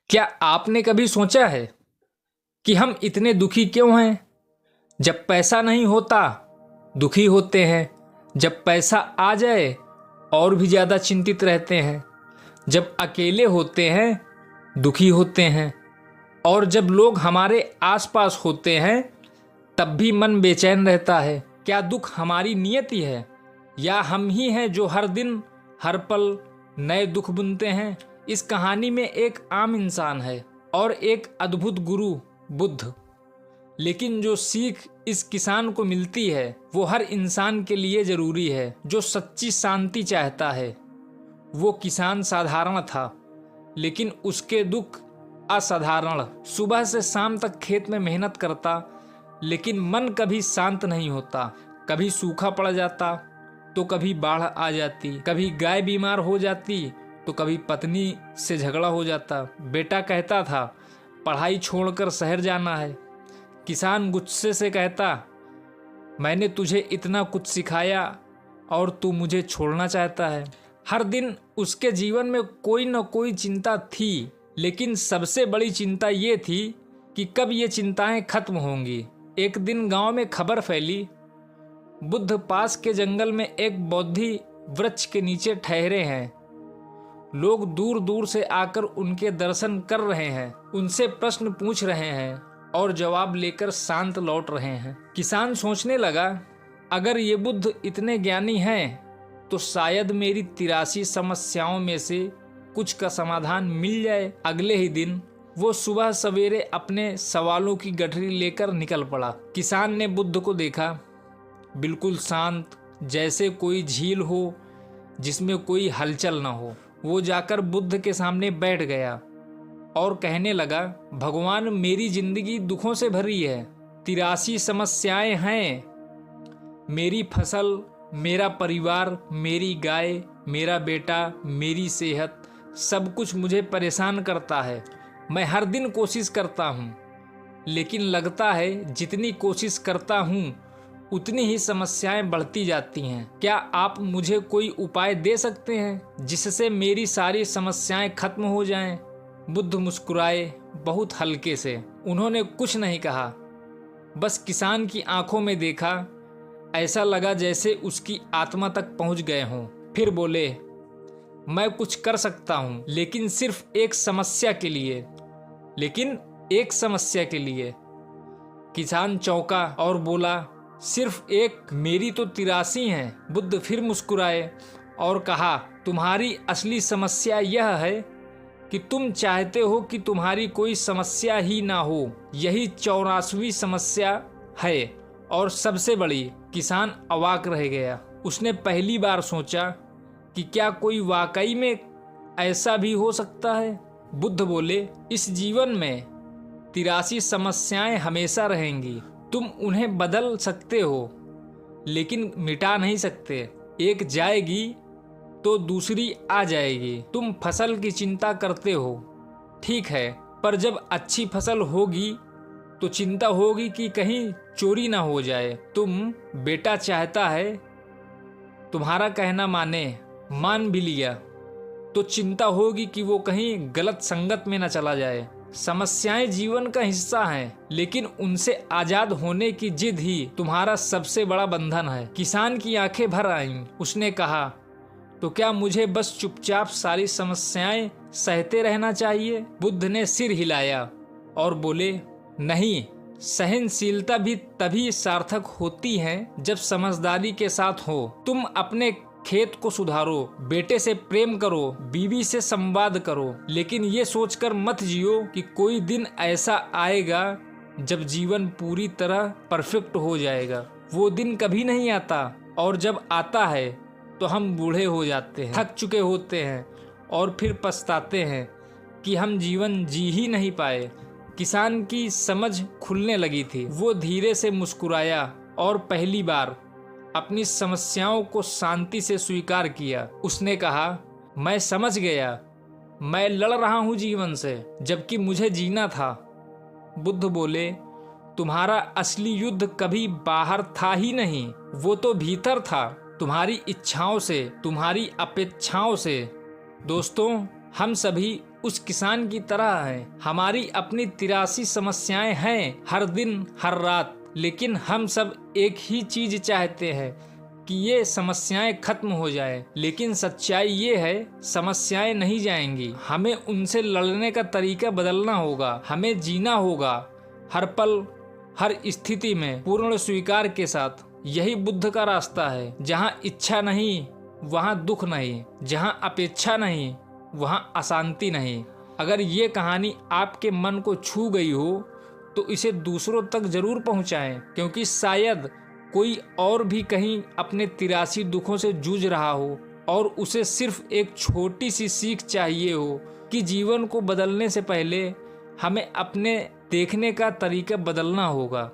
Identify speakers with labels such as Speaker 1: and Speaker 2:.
Speaker 1: क्या आपने कभी सोचा है कि हम इतने दुखी क्यों हैं? जब पैसा नहीं होता दुखी होते हैं, जब पैसा आ जाए और भी ज़्यादा चिंतित रहते हैं, जब अकेले होते हैं दुखी होते हैं, और जब लोग हमारे आसपास होते हैं तब भी मन बेचैन रहता है। क्या दुख हमारी नियति है या हम ही हैं जो हर दिन हर पल नए दुख बुनते हैं? इस कहानी में एक आम इंसान है और एक अद्भुत गुरु बुद्ध, लेकिन जो सीख इस किसान को मिलती है वो हर इंसान के लिए जरूरी है जो सच्ची शांति चाहता है। वो किसान साधारण था लेकिन उसके दुख असाधारण। सुबह से शाम तक खेत में मेहनत करता लेकिन मन कभी शांत नहीं होता। कभी सूखा पड़ जाता तो कभी बाढ़ आ जाती, कभी गाय बीमार हो जाती तो कभी पत्नी से झगड़ा हो जाता। बेटा कहता था पढ़ाई छोड़कर शहर जाना है। किसान गुस्से से कहता मैंने तुझे इतना कुछ सिखाया और तू मुझे छोड़ना चाहता है। हर दिन उसके जीवन में कोई न कोई चिंता थी, लेकिन सबसे बड़ी चिंता ये थी कि कब ये चिंताएं खत्म होंगी। एक दिन गांव में खबर फैली, बुद्ध पास के जंगल में एक बोधि वृक्ष के नीचे ठहरे हैं। लोग दूर दूर से आकर उनके दर्शन कर रहे हैं, उनसे प्रश्न पूछ रहे हैं और जवाब लेकर शांत लौट रहे हैं। किसान सोचने लगा, अगर ये बुद्ध इतने ज्ञानी हैं तो शायद मेरी 83 समस्याओं में से कुछ का समाधान मिल जाए। अगले ही दिन वो सुबह सवेरे अपने सवालों की गठरी लेकर निकल पड़ा। किसान ने बुद्ध को देखा, बिल्कुल शांत, जैसे कोई झील हो जिसमें कोई हलचल ना हो। वो जाकर बुद्ध के सामने बैठ गया और कहने लगा, भगवान मेरी जिंदगी दुखों से भरी है, 83 समस्याएं हैं। मेरी फसल, मेरा परिवार, मेरी गाय, मेरा बेटा, मेरी सेहत, सब कुछ मुझे परेशान करता है। मैं हर दिन कोशिश करता हूँ लेकिन लगता है जितनी कोशिश करता हूँ उतनी ही समस्याएं बढ़ती जाती हैं। क्या आप मुझे कोई उपाय दे सकते हैं जिससे मेरी सारी समस्याएं खत्म हो जाएं? बुद्ध मुस्कुराए, बहुत हल्के से। उन्होंने कुछ नहीं कहा, बस किसान की आंखों में देखा। ऐसा लगा जैसे उसकी आत्मा तक पहुंच गए हों। फिर बोले, मैं कुछ कर सकता हूं लेकिन सिर्फ एक समस्या के लिए। लेकिन एक समस्या के लिए? किसान चौंका और बोला, सिर्फ एक? मेरी तो 83 हैं। बुद्ध फिर मुस्कुराए और कहा, तुम्हारी असली समस्या यह है कि तुम चाहते हो कि तुम्हारी कोई समस्या ही ना हो। यही 84वीं समस्या है और सबसे बड़ी। किसान अवाक रह गया। उसने पहली बार सोचा कि क्या कोई वाकई में ऐसा भी हो सकता है। बुद्ध बोले, इस जीवन में 83 समस्याएं हमेशा रहेंगी। तुम उन्हें बदल सकते हो लेकिन मिटा नहीं सकते। एक जाएगी तो दूसरी आ जाएगी। तुम फसल की चिंता करते हो, ठीक है, पर जब अच्छी फसल होगी तो चिंता होगी कि कहीं चोरी ना हो जाए। तुम बेटा चाहता है, तुम्हारा कहना माने, मान भी लिया तो चिंता होगी कि वो कहीं गलत संगत में ना चला जाए। समस्याएं जीवन का हिस्सा हैं, लेकिन उनसे आजाद होने की जिद ही तुम्हारा सबसे बड़ा बंधन है। किसान की आंखें भर आईं। उसने कहा, तो क्या मुझे बस चुपचाप सारी समस्याएं सहते रहना चाहिए? बुद्ध ने सिर हिलाया और बोले, नहीं, सहनशीलता भी तभी सार्थक होती है जब समझदारी के साथ हो। तुम अपने खेत को सुधारो, बेटे से प्रेम करो, बीवी से संवाद करो, लेकिन ये सोचकर मत जियो कि कोई दिन ऐसा आएगा जब जीवन पूरी तरह परफेक्ट हो जाएगा। वो दिन कभी नहीं आता, और जब आता है तो हम बूढ़े हो जाते हैं, थक चुके होते हैं और फिर पछताते हैं कि हम जीवन जी ही नहीं पाए। किसान की समझ खुलने लगी थी। वो धीरे से मुस्कुराया और पहली बार अपनी समस्याओं को शांति से स्वीकार किया। उसने कहा, मैं समझ गया, मैं लड़ रहा हूँ जीवन से जबकि मुझे जीना था। बुद्ध बोले, तुम्हारा असली युद्ध कभी बाहर था ही नहीं, वो तो भीतर था, तुम्हारी इच्छाओं से, तुम्हारी अपेक्षाओं से। दोस्तों, हम सभी उस किसान की तरह हैं। हमारी अपनी 83 समस्याएं हैं हर दिन हर रात, लेकिन हम सब एक ही चीज चाहते हैं कि ये समस्याएं खत्म हो जाए। लेकिन सच्चाई ये है, समस्याएं नहीं जाएंगी। हमें उनसे लड़ने का तरीका बदलना होगा। हमें जीना होगा हर पल हर स्थिति में पूर्ण स्वीकार के साथ। यही बुद्ध का रास्ता है। जहाँ इच्छा नहीं वहाँ दुख नहीं, जहाँ अपेक्षा नहीं वहाँ अशांति नहीं। अगर ये कहानी आपके मन को छू गई हो तो इसे दूसरों तक जरूर पहुँचाएं, क्योंकि शायद कोई और भी कहीं अपने 83 दुखों से जूझ रहा हो और उसे सिर्फ एक छोटी सी सीख चाहिए हो कि जीवन को बदलने से पहले हमें अपने देखने का तरीका बदलना होगा।